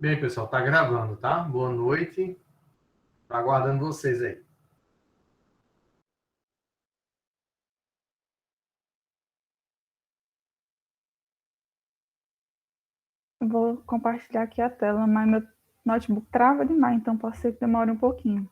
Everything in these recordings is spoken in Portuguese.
Bem, pessoal, tá gravando, tá? Boa noite. Tá aguardando vocês aí. Vou compartilhar aqui a tela, mas meu notebook trava demais, então pode ser que demore um pouquinho.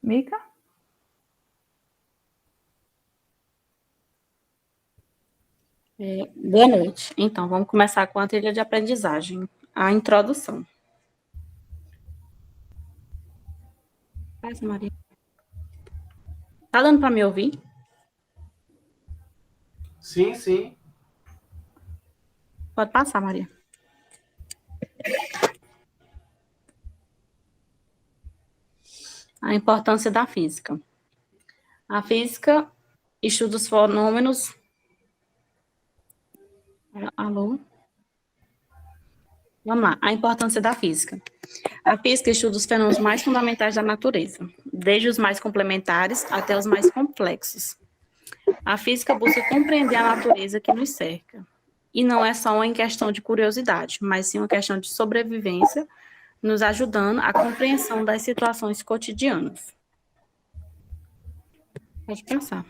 Mica? Boa noite. Então, vamos começar com a trilha de aprendizagem, a introdução. Passa, Maria. Tá dando para me ouvir? Sim, sim. Pode passar, Maria. A importância da física. A física estuda os fenômenos... Alô? Vamos lá. A importância da física. A física estuda os fenômenos mais fundamentais da natureza, desde os mais complementares até os mais complexos. A física busca compreender a natureza que nos cerca. E não é só uma questão de curiosidade, mas sim uma questão de sobrevivência, nos ajudando à compreensão das situações cotidianas. Pode passar.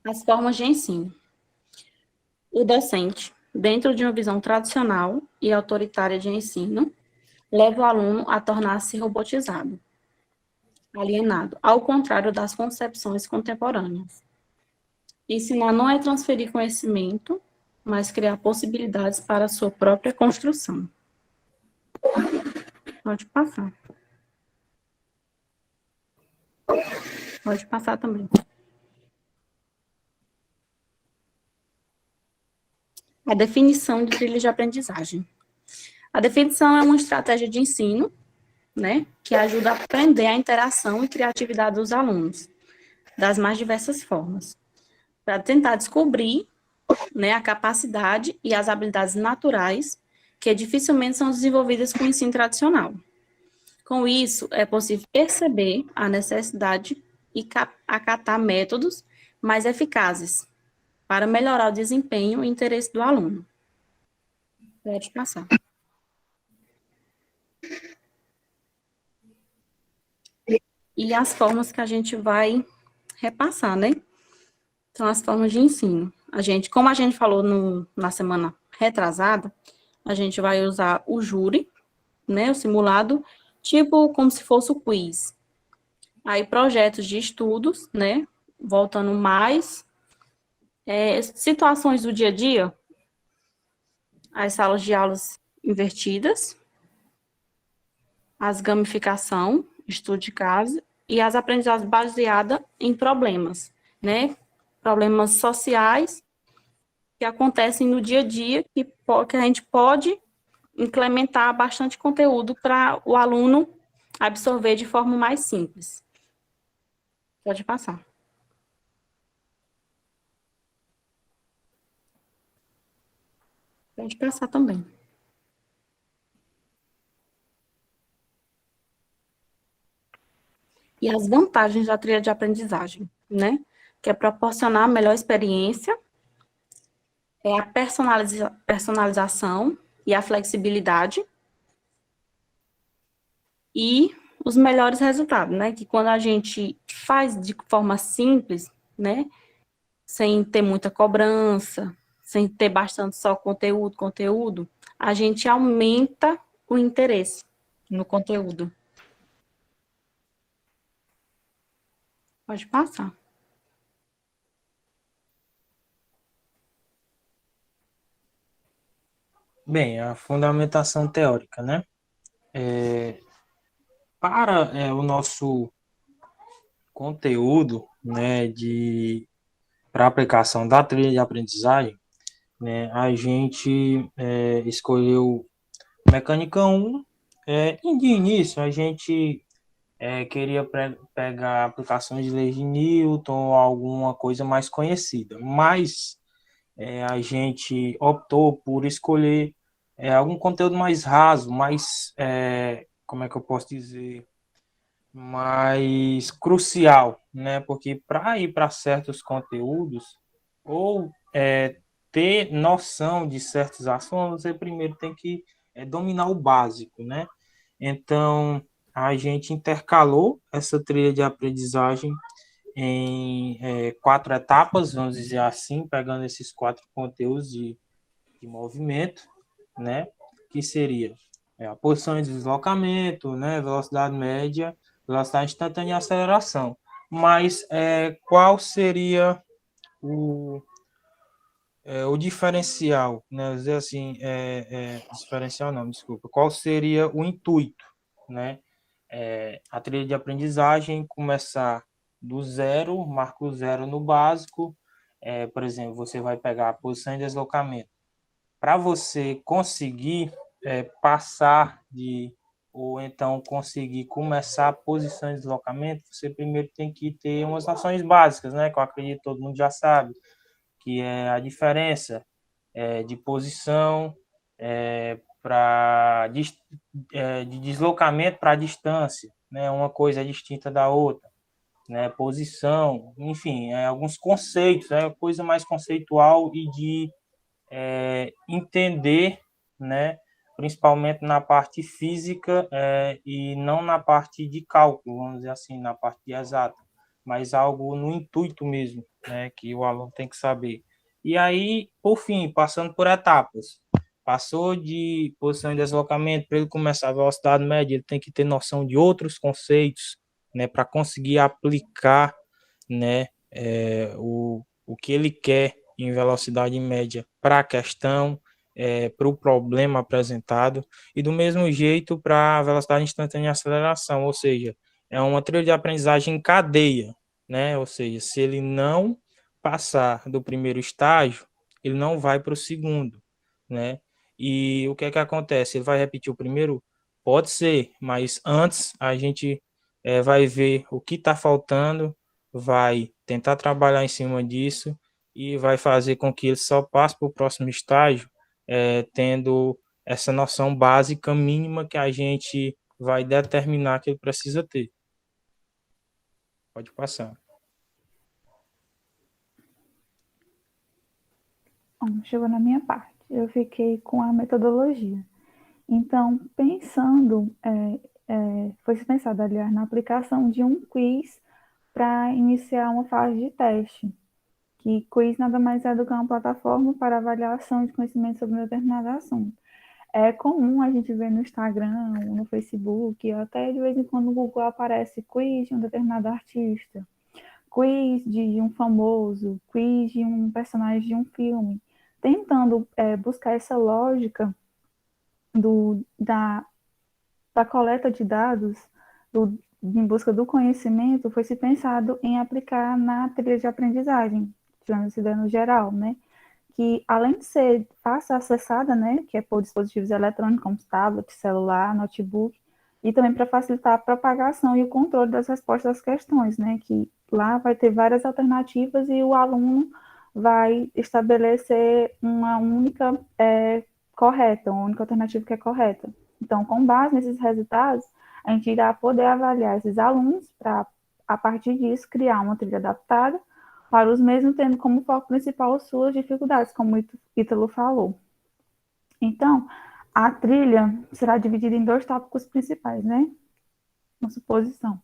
As formas de ensino. O docente, dentro de uma visão tradicional e autoritária de ensino, leva o aluno a tornar-se robotizado, alienado, ao contrário das concepções contemporâneas. Ensinar não é transferir conhecimento, mas criar possibilidades para a sua própria construção. Pode passar. Pode passar também. A definição de trilha de aprendizagem. A definição é uma estratégia de ensino, né, que ajuda a aprender a interação e criatividade dos alunos, das mais diversas formas, para tentar descobrir, né, a capacidade e as habilidades naturais que dificilmente são desenvolvidas com o ensino tradicional. Com isso, é possível perceber a necessidade e acatar métodos mais eficazes para melhorar o desempenho e interesse do aluno. Pode passar. E as formas que a gente vai repassar, né? São as formas de ensino. Como a gente falou na semana retrasada, a gente vai usar o júri, né? O simulado, tipo como se fosse o quiz. Aí, projetos de estudos, né? Voltando mais. Situações do dia a dia, as salas de aulas invertidas, as gamificação, estudo de caso, e as aprendizagens baseadas em problemas, né? Problemas sociais que acontecem no dia a dia, que a gente pode implementar bastante conteúdo para o aluno absorver de forma mais simples. Pode passar. Pode passar também. E as vantagens da trilha de aprendizagem, né? Que é proporcionar a melhor experiência, é a personalização e a flexibilidade, e os melhores resultados, né? Que quando a gente faz de forma simples, né? sem ter muita cobrança, sem ter bastante só conteúdo, a gente aumenta o interesse no conteúdo. Pode passar. Bem, a fundamentação teórica, né? Para o nosso conteúdo, né, para aplicação da trilha de aprendizagem, né, a gente escolheu Mecânica 1. E de início, a gente queria pegar aplicações de leis de Newton, alguma coisa mais conhecida, mas a gente optou por escolher algum conteúdo mais raso, mais, como é que eu posso dizer, mais crucial, né? Porque para ir para certos conteúdos, ou ter noção de certos assuntos, você primeiro tem que dominar o básico, né? Então, a gente intercalou essa trilha de aprendizagem em 4 etapas, vamos dizer assim, pegando esses 4 conteúdos de movimento, né? Que seria a posição de deslocamento, né? Velocidade média, velocidade instantânea e aceleração. Mas qual seria o diferencial, né? Vou dizer assim, diferencial não, desculpa. Qual seria o intuito, né? A trilha de aprendizagem começar do zero, marco zero no básico. Por exemplo, você vai pegar a posição de deslocamento. Para você conseguir passar ou então conseguir começar a posição de deslocamento, você primeiro tem que ter umas noções básicas, né? Que eu acredito que todo mundo já sabe, que é a diferença de posição de deslocamento para distância, né? Uma coisa é distinta da outra, né? Posição, enfim, alguns conceitos, coisa mais conceitual e de entender, né? Principalmente na parte física e não na parte de cálculo, vamos dizer assim, na parte de exata, mas algo no intuito mesmo, né? Que o aluno tem que saber. E aí, por fim, passando por etapas. Passou de posição de deslocamento, para ele começar a velocidade média, ele tem que ter noção de outros conceitos, né? Para conseguir aplicar, né? O que ele quer em velocidade média para a questão, para o problema apresentado, e do mesmo jeito para a velocidade instantânea de aceleração, ou seja, é uma trilha de aprendizagem em cadeia, né? Ou seja, se ele não passar do primeiro estágio, ele não vai para o segundo, né? E o que é que acontece? Ele vai repetir o primeiro? Pode ser, mas antes a gente vai ver o que está faltando, vai tentar trabalhar em cima disso e vai fazer com que ele só passe para o próximo estágio tendo essa noção básica mínima que a gente vai determinar que ele precisa ter. Pode passar. Bom, chegou na minha parte. Eu fiquei com a metodologia. Então, foi pensado, aliás, na aplicação de um quiz para iniciar uma fase de teste. Que quiz nada mais é do que uma plataforma para avaliação de conhecimento sobre um determinado assunto. É comum a gente ver no Instagram, no Facebook, até de vez em quando no Google aparece quiz de um determinado artista, quiz de um famoso, quiz de um personagem de um filme, tentando buscar essa lógica da coleta de dados, em busca do conhecimento, foi se pensado em aplicar na trilha de aprendizagem, digamos assim, no geral, né? Que além de ser fácil acessada, né, que é por dispositivos eletrônicos como tablet, celular, notebook, e também para facilitar a propagação e o controle das respostas às questões, né, que lá vai ter várias alternativas e o aluno vai estabelecer uma única correta, uma única alternativa que é correta. Então, com base nesses resultados, a gente irá poder avaliar esses alunos para, a partir disso, criar uma trilha adaptada para os mesmos, tendo como foco principal suas dificuldades, como o Ítalo falou. Então, a trilha será dividida em 2 tópicos principais, né? Uma suposição.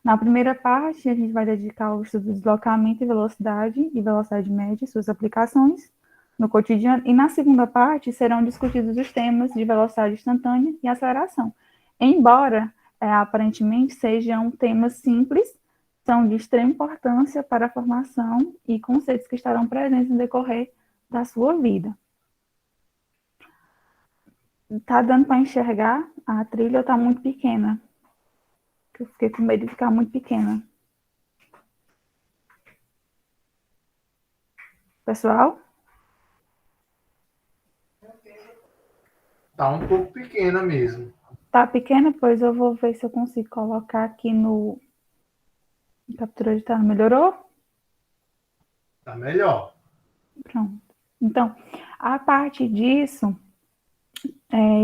Na primeira parte, a gente vai dedicar ao estudo do deslocamento e velocidade média e suas aplicações no cotidiano. E na segunda parte, serão discutidos os temas de velocidade instantânea e aceleração. Embora, aparentemente, sejam temas simples, são de extrema importância para a formação e conceitos que estarão presentes no decorrer da sua vida. Tá dando para enxergar a trilha ou tá muito pequena? Eu fiquei com medo de ficar muito pequena. Pessoal? Tá um pouco pequena mesmo. Tá pequena? Pois eu vou ver se eu consigo colocar aqui no captura de tela. Melhorou? Tá melhor. Pronto. Então, a partir disso,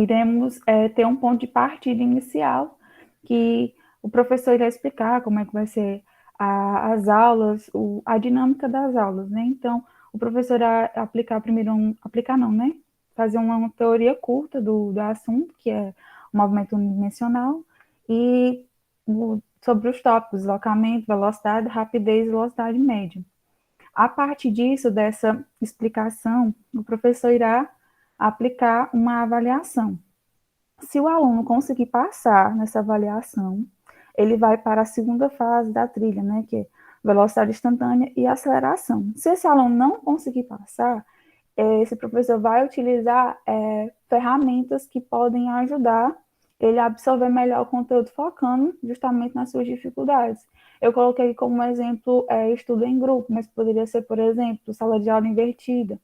iremos ter um ponto de partida inicial, que o professor irá explicar como é que vai ser as aulas, a dinâmica das aulas, né? Então, o professor irá aplicar primeiro, aplicar não, né? Fazer uma teoria curta do assunto, que é o movimento unidimensional, e sobre os tópicos, deslocamento, velocidade, rapidez e velocidade média. A partir disso, dessa explicação, o professor irá aplicar uma avaliação. Se o aluno conseguir passar nessa avaliação, ele vai para a segunda fase da trilha, né, que é velocidade instantânea e aceleração. Se esse aluno não conseguir passar, esse professor vai utilizar ferramentas que podem ajudar ele a absorver melhor o conteúdo, focando justamente nas suas dificuldades. Eu coloquei como exemplo estudo em grupo, mas poderia ser, por exemplo, sala de aula invertida.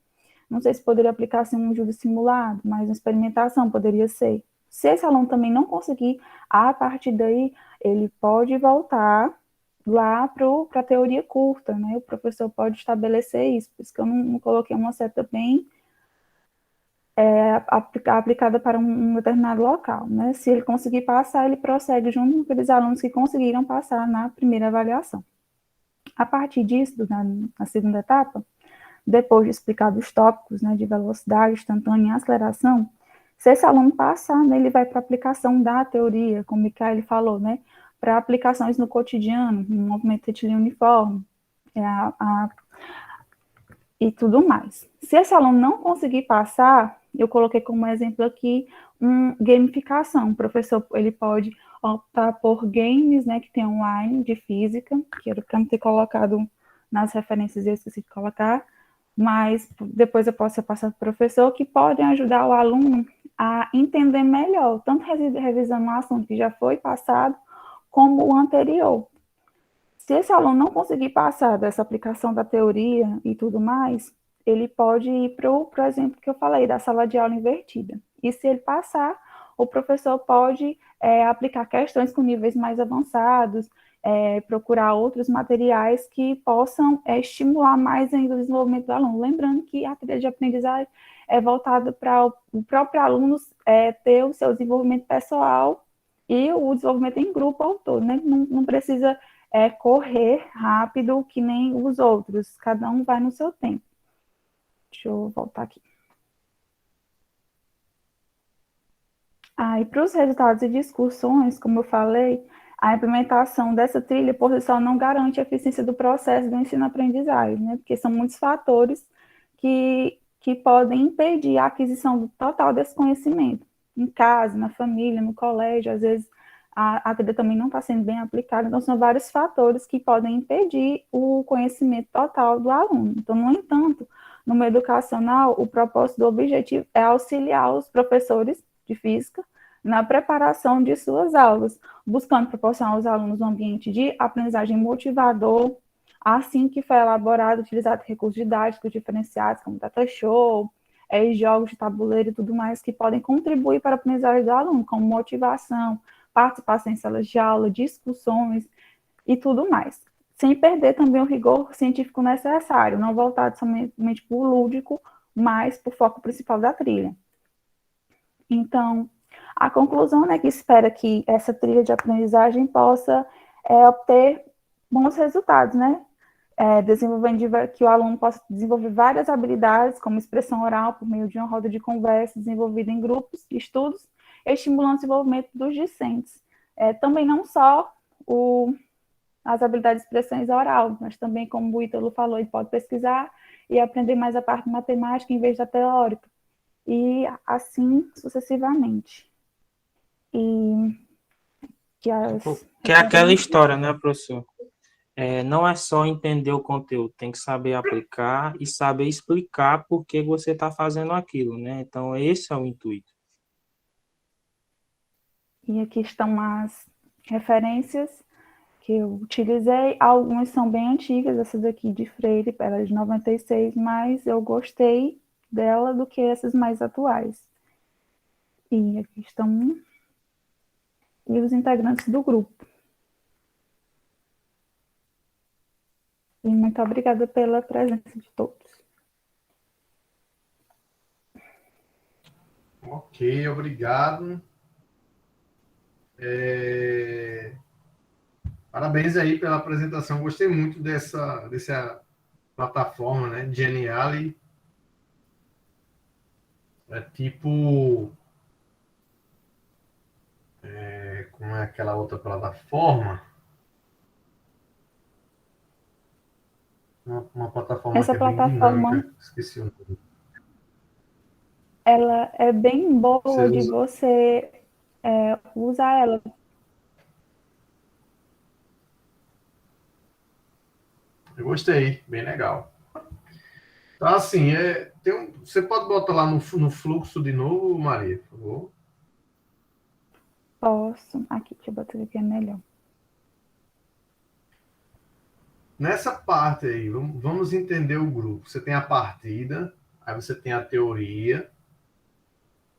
Não sei se poderia aplicar assim, um júri simulado, mas uma experimentação poderia ser. Se esse aluno também não conseguir, a partir daí, ele pode voltar lá para a teoria curta, né? O professor pode estabelecer isso, por isso que eu não coloquei uma seta bem aplicada para um determinado local, né? Se ele conseguir passar, ele prossegue junto com aqueles alunos que conseguiram passar na primeira avaliação. A partir disso, na segunda etapa, depois de explicar os tópicos, né, de velocidade instantânea e aceleração, se esse aluno passar, né, ele vai para a aplicação da teoria, como o Micael falou, né, para aplicações no cotidiano, no movimento retilíneo uniforme, e tudo mais. Se esse aluno não conseguir passar, eu coloquei como exemplo aqui gamificação. O professor, ele pode optar por games, né, que tem online de física, que era para não ter colocado nas referências, eu esqueci de colocar, mas depois eu posso passar para o professor, que podem ajudar o aluno a entender melhor, tanto revisando o assunto que já foi passado, como o anterior. Se esse aluno não conseguir passar dessa aplicação da teoria e tudo mais, ele pode ir para o exemplo que eu falei, da sala de aula invertida. E se ele passar, o professor pode aplicar questões com níveis mais avançados, procurar outros materiais que possam estimular mais ainda o desenvolvimento do aluno. Lembrando que a trilha de aprendizagem é voltada para o próprio aluno ter o seu desenvolvimento pessoal e o desenvolvimento em grupo ao todo, né? Não precisa correr rápido que nem os outros, cada um vai no seu tempo. Deixa eu voltar aqui. E para os resultados e discussões, como eu falei, a implementação dessa trilha por si só não garante a eficiência do processo do ensino-aprendizagem, né? Porque são muitos fatores que podem impedir a aquisição total desse conhecimento. Em casa, na família, no colégio, às vezes a trilha também não está sendo bem aplicada, então são vários fatores que podem impedir o conhecimento total do aluno. Então, no entanto, no meio educacional, o propósito do objetivo é auxiliar os professores de física na preparação de suas aulas, buscando proporcionar aos alunos um ambiente de aprendizagem motivador, assim que foi elaborado, utilizado recursos didáticos diferenciados, como data show, jogos de tabuleiro e tudo mais, que podem contribuir para a aprendizagem do aluno, como motivação, participação em salas de aula, discussões e tudo mais. Sem perder também o rigor científico necessário, não voltado somente para o lúdico, mas para o foco principal da trilha. Então, a conclusão é que espera que essa trilha de aprendizagem possa obter bons resultados, né? Que o aluno possa desenvolver várias habilidades, como expressão oral, por meio de uma roda de conversa desenvolvida em grupos, estudos, estimulando o desenvolvimento dos discentes. Também não só as habilidades de expressões oral, mas também, como o Ítalo falou, ele pode pesquisar e aprender mais a parte matemática em vez da teórica, e assim sucessivamente. E que é aquela história, né, professor? Não é só entender o conteúdo, tem que saber aplicar e saber explicar por que você está fazendo aquilo, né? Então, esse é o intuito. E aqui estão as referências que eu utilizei. Algumas são bem antigas, essa daqui de Freire, ela é de 96, mas eu gostei dela do que essas mais atuais. E aqui estão e os integrantes do grupo. E muito obrigada pela presença de todos. Ok, obrigado. Parabéns aí pela apresentação. Gostei muito dessa plataforma, né? Geniali. É tipo... como é aquela outra plataforma? Uma plataforma Essa que é bem plataforma, dinâmica. Esqueci o nome. ela é bem Você boa de usa... você usar ela. Eu gostei, bem legal. Então, assim, você pode botar lá no fluxo de novo, Maria, por favor? Posso. Aqui, deixa eu botar aqui, é melhor. Nessa parte aí, vamos entender o grupo. Você tem a partida, aí você tem a teoria,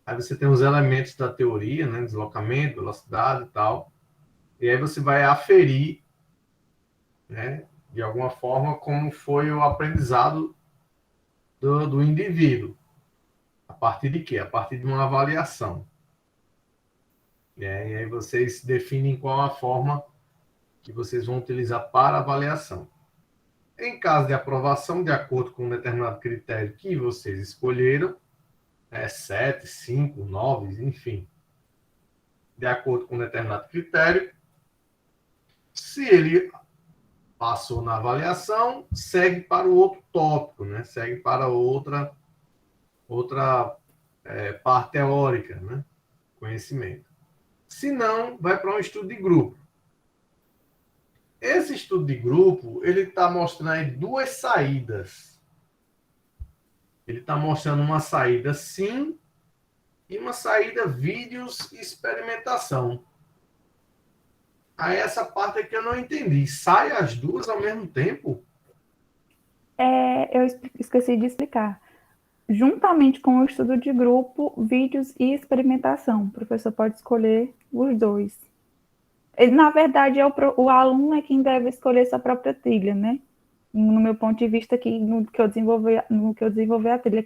aí você tem os elementos da teoria, né? Deslocamento, velocidade e tal. E aí você vai aferir, né? De alguma forma, como foi o aprendizado do indivíduo. A partir de quê? A partir de uma avaliação. E aí vocês definem qual a forma que vocês vão utilizar para avaliação. Em caso de aprovação, de acordo com um determinado critério que vocês escolheram, 7, 5, 9, enfim, de acordo com um determinado critério, se ele passou na avaliação, segue para o outro tópico, né? Segue para outra parte teórica, né? Conhecimento. Se não, vai para um estudo de grupo. Esse estudo de grupo, ele está mostrando aí duas saídas. Ele está mostrando uma saída sim e uma saída vídeos e experimentação. Aí essa parte aqui eu não entendi. Sai as duas ao mesmo tempo? Eu esqueci de explicar. Juntamente com o estudo de grupo, vídeos e experimentação. O professor pode escolher os dois. Na verdade, o aluno é quem deve escolher sua própria trilha, né? No meu ponto de vista, aqui, no que eu desenvolver a trilha.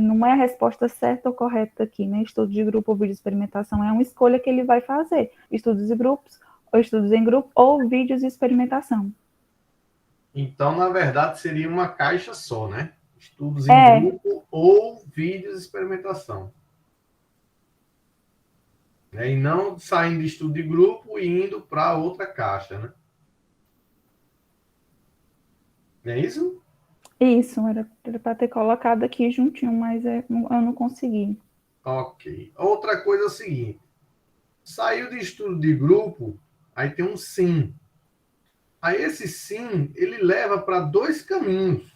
Não é a resposta certa ou correta aqui, né? Estudo de grupo ou vídeo de experimentação é uma escolha que ele vai fazer. Estudos de grupos, ou estudos em grupo, ou vídeos de experimentação. Então, na verdade, seria uma caixa só, né? Estudos em grupo ou vídeos de experimentação. E não saindo de estudo de grupo e indo para outra caixa, né? Não é isso? Isso, era para ter colocado aqui juntinho, mas eu não consegui. Ok. Outra coisa é o seguinte. Saiu de estudo de grupo, aí tem um sim. Aí esse sim, ele leva para dois caminhos.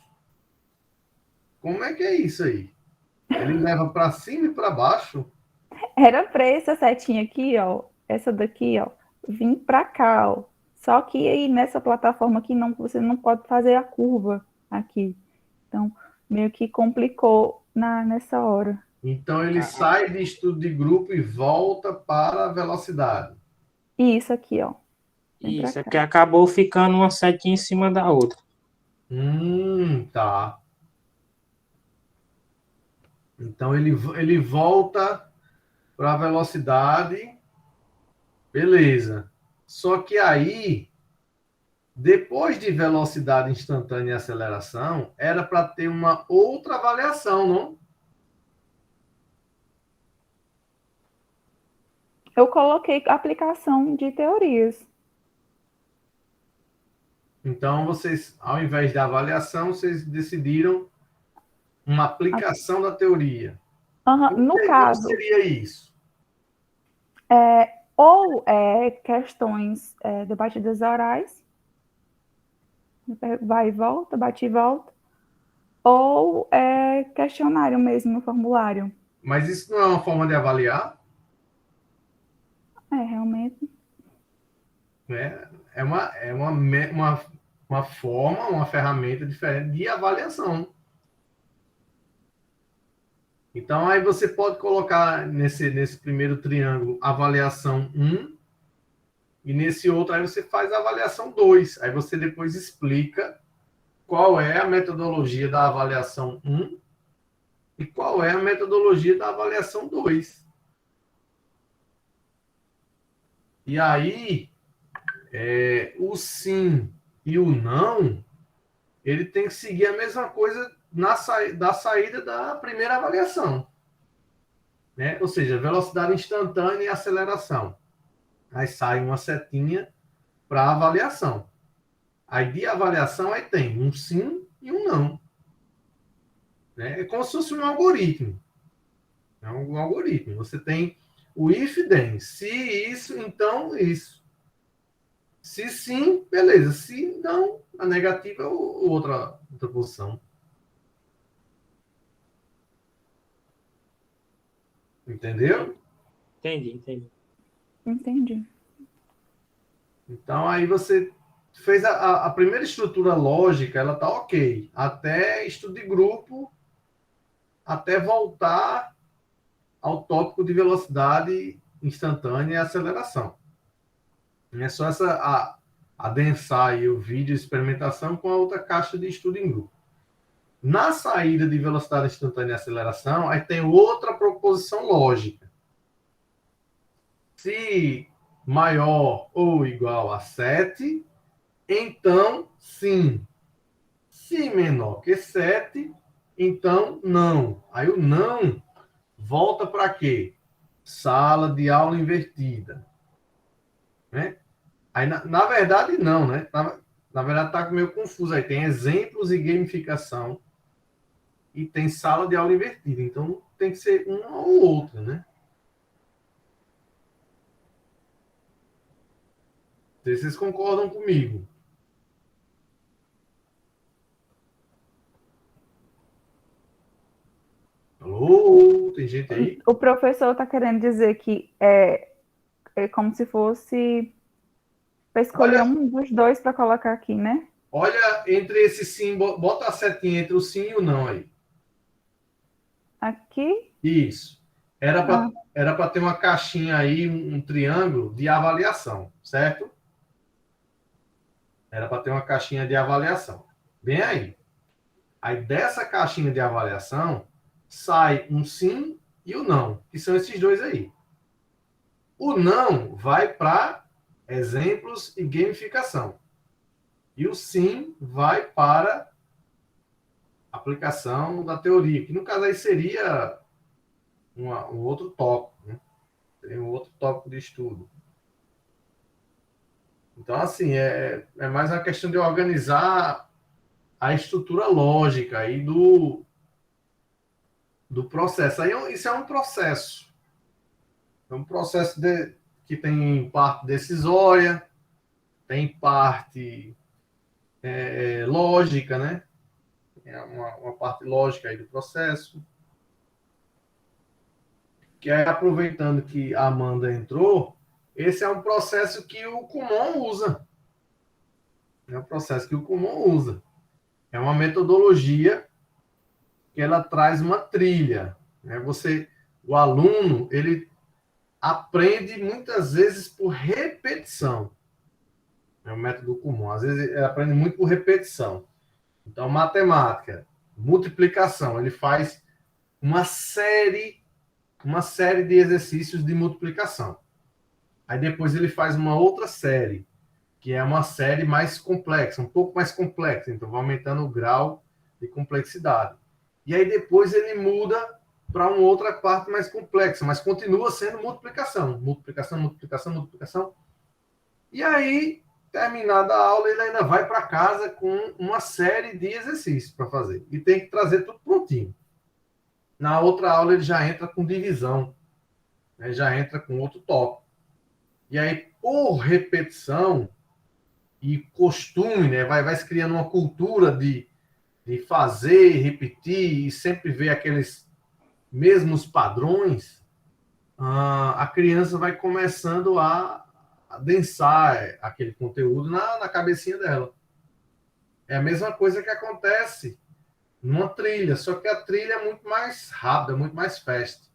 Como é que é isso aí? Ele leva para cima e para baixo? Era para essa setinha aqui, ó, essa daqui, ó, vir para cá, ó. Só que aí nessa plataforma aqui você não pode fazer a curva aqui. Então, meio que complicou nessa hora. Então ele sai de estudo de grupo e volta para a velocidade. E isso aqui, ó. Isso, é que acabou ficando uma setinha em cima da outra. Tá. Então ele volta para a velocidade. Beleza. Só que aí, depois de velocidade instantânea e aceleração, era para ter uma outra avaliação, não? Eu coloquei aplicação de teorias. Então, vocês, ao invés da avaliação, vocês decidiram uma aplicação da teoria. No Como caso, seria isso? ou questões debatidas orais, vai e volta, bate e volta, ou questionário mesmo, formulário. Mas isso não é uma forma de avaliar? Realmente. É uma forma, uma ferramenta diferente de avaliação. Então, aí você pode colocar nesse primeiro triângulo avaliação 1, e nesse outro aí você faz a avaliação 2. Aí você depois explica qual é a metodologia da avaliação 1 e qual é a metodologia da avaliação 2. E aí, o sim e o não, ele tem que seguir a mesma coisa da saída da primeira avaliação. Né? Ou seja, velocidade instantânea e aceleração. Aí sai uma setinha para avaliação. Aí de avaliação aí tem um sim e um não. Né? É como se fosse um algoritmo. É um algoritmo. Você tem o if, then. Se isso, então isso. Se sim, beleza. Se não, a negativa é outra posição. Entendeu? Entendi. Entendi. Então, aí você fez a primeira estrutura lógica, ela tá ok. Até estudo de grupo, até voltar ao tópico de velocidade instantânea e aceleração. É só adensar aí o vídeo de experimentação com a outra caixa de estudo em grupo. Na saída de velocidade instantânea e aceleração, aí tem outra proposição lógica. Se maior ou igual a 7, então sim. Se menor que 7, então não. Aí o não volta para quê? Sala de aula invertida. Né? Aí, na verdade, não, né? Na verdade, está meio confuso. Aí tem exemplos e gamificação e tem sala de aula invertida. Então, tem que ser uma ou outra, né? Não sei se vocês concordam comigo. Alô? Tem gente aí? O professor está querendo dizer que é como se fosse para escolher um dos dois para colocar aqui, né? Olha, entre esse sim, bota a setinha entre o sim e o não aí. Aqui? Isso. Era para ter uma caixinha aí, um triângulo de avaliação, certo? Era para ter uma caixinha de avaliação. Bem aí. Aí dessa caixinha de avaliação sai um sim e o não, que são esses dois aí. O não vai para exemplos e gamificação. E o sim vai para aplicação da teoria, que no caso aí seria um outro tópico, né? Seria um outro tópico de estudo. Então, assim, é mais uma questão de organizar a estrutura lógica aí do processo. Aí, isso é um processo. É um processo que tem parte decisória, tem parte lógica, né? É uma parte lógica aí do processo. Que aí, aproveitando que a Amanda entrou, esse é um processo que o Kumon usa. É um processo que o Kumon usa. É uma metodologia que ela traz uma trilha. Né? O aluno, ele aprende muitas vezes por repetição. É o método comum. Às vezes ele aprende muito por repetição. Então, matemática, multiplicação, ele faz uma série de exercícios de multiplicação. Aí depois ele faz uma outra série, que é uma série mais complexa, um pouco mais complexa. Então, vai aumentando o grau de complexidade. E aí depois ele muda para uma outra parte mais complexa, mas continua sendo multiplicação. Multiplicação. E aí terminada a aula, ele ainda vai para casa com uma série de exercícios para fazer. E tem que trazer tudo prontinho. Na outra aula, ele já entra com divisão, né? Já entra com outro tópico. E aí, por repetição e costume, né? Vai se criando uma cultura de fazer, repetir e sempre ver aqueles mesmos padrões, a criança vai começando a densar aquele conteúdo na cabecinha dela. É a mesma coisa que acontece numa trilha, só que a trilha é muito mais rápida, muito mais fast.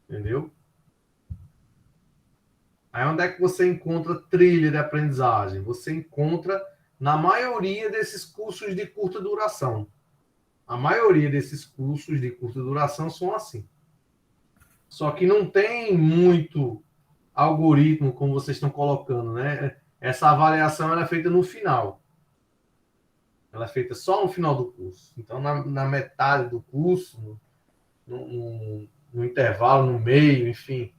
Entendeu? Aí onde é que você encontra trilha de aprendizagem? Você encontra na maioria desses cursos de curta duração. A maioria desses cursos de curta duração são assim. Só que não tem muito algoritmo, como vocês estão colocando, né? Essa avaliação ela é feita no final. Ela é feita só no final do curso. Então, na metade do curso, no intervalo, no meio, enfim,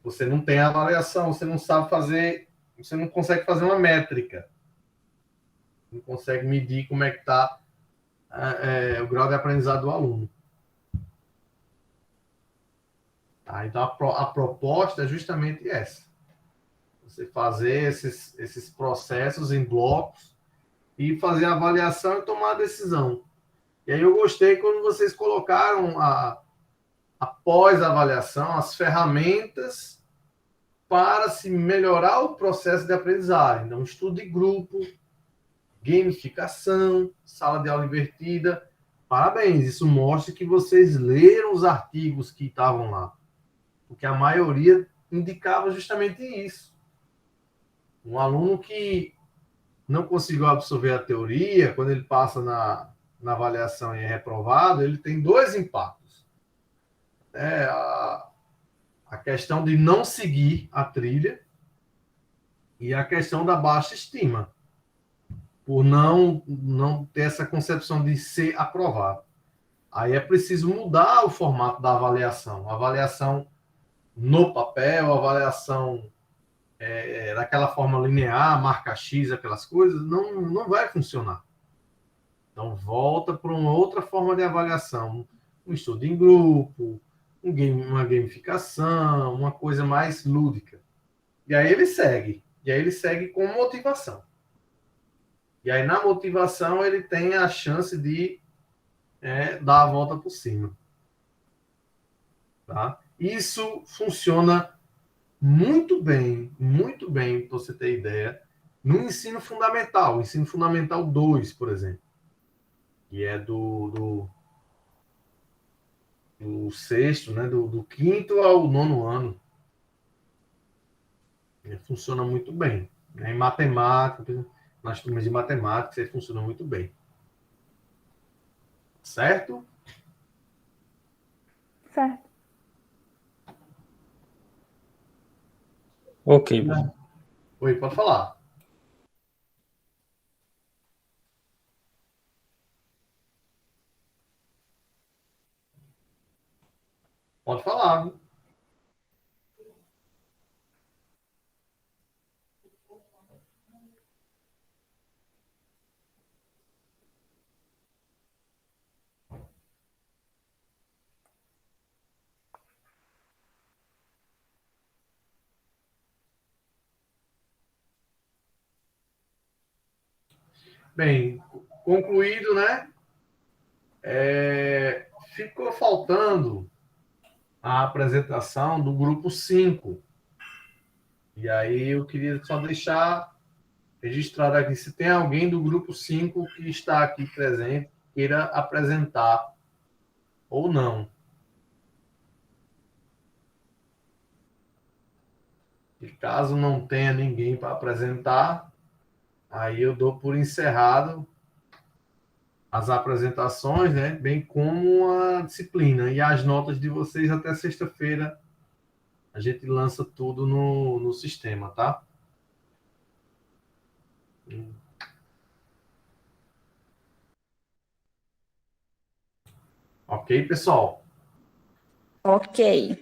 você não tem avaliação, você não sabe fazer, você não consegue fazer uma métrica. Não consegue medir como é que está o grau de aprendizado do aluno. Tá? Então, a proposta é justamente essa. Você fazer esses processos em blocos e fazer a avaliação e tomar a decisão. E aí eu gostei quando vocês colocaram após a avaliação as ferramentas para se melhorar o processo de aprendizagem. Então, estudo de grupo, gamificação, sala de aula invertida. Parabéns, isso mostra que vocês leram os artigos que estavam lá. Porque a maioria indicava justamente isso. Um aluno que não conseguiu absorver a teoria, quando ele passa na avaliação e é reprovado, ele tem dois impactos. A questão de não seguir a trilha e a questão da baixa estima, por não ter essa concepção de ser aprovado. Aí é preciso mudar o formato da avaliação. A avaliação no papel, a avaliação daquela forma linear, marca X, aquelas coisas, não vai funcionar. Então, volta para uma outra forma de avaliação. Um estudo em grupo, uma gamificação, uma coisa mais lúdica. E aí ele segue. E aí ele segue com motivação. E aí, na motivação, ele tem a chance de dar a volta por cima. Tá? Isso funciona muito bem, para você ter ideia, no ensino fundamental 2, por exemplo, que é do sexto, né, do quinto ao nono ano. Funciona muito bem. Em matemática, nas turmas de matemática, isso funciona muito bem. Certo? Certo. Ok. Oi, pode falar. Pode falar. Viu? Bem, concluído, né? Ficou faltando a apresentação do grupo 5. E aí eu queria só deixar registrado aqui, se tem alguém do grupo 5 que está aqui presente, queira apresentar ou não. E caso não tenha ninguém para apresentar, aí eu dou por encerrado as apresentações, né, bem como a disciplina. E as notas de vocês até sexta-feira a gente lança tudo no sistema, tá? Ok, pessoal? Ok.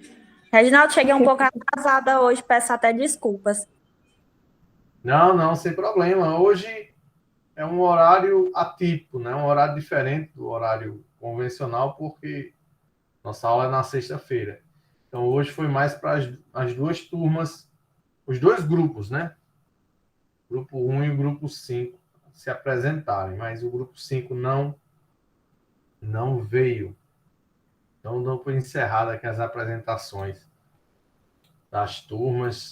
Reginaldo, cheguei um pouco atrasada hoje, peço até desculpas. Não, não, sem problema. Hoje é um horário atípico, né? Um horário diferente do horário convencional, porque nossa aula é na sexta-feira. Então, hoje foi mais para as duas turmas, os dois grupos, né? O grupo 1 e o grupo 5 se apresentarem, mas o grupo 5 não veio. Então, dou por encerrada aqui as apresentações das turmas.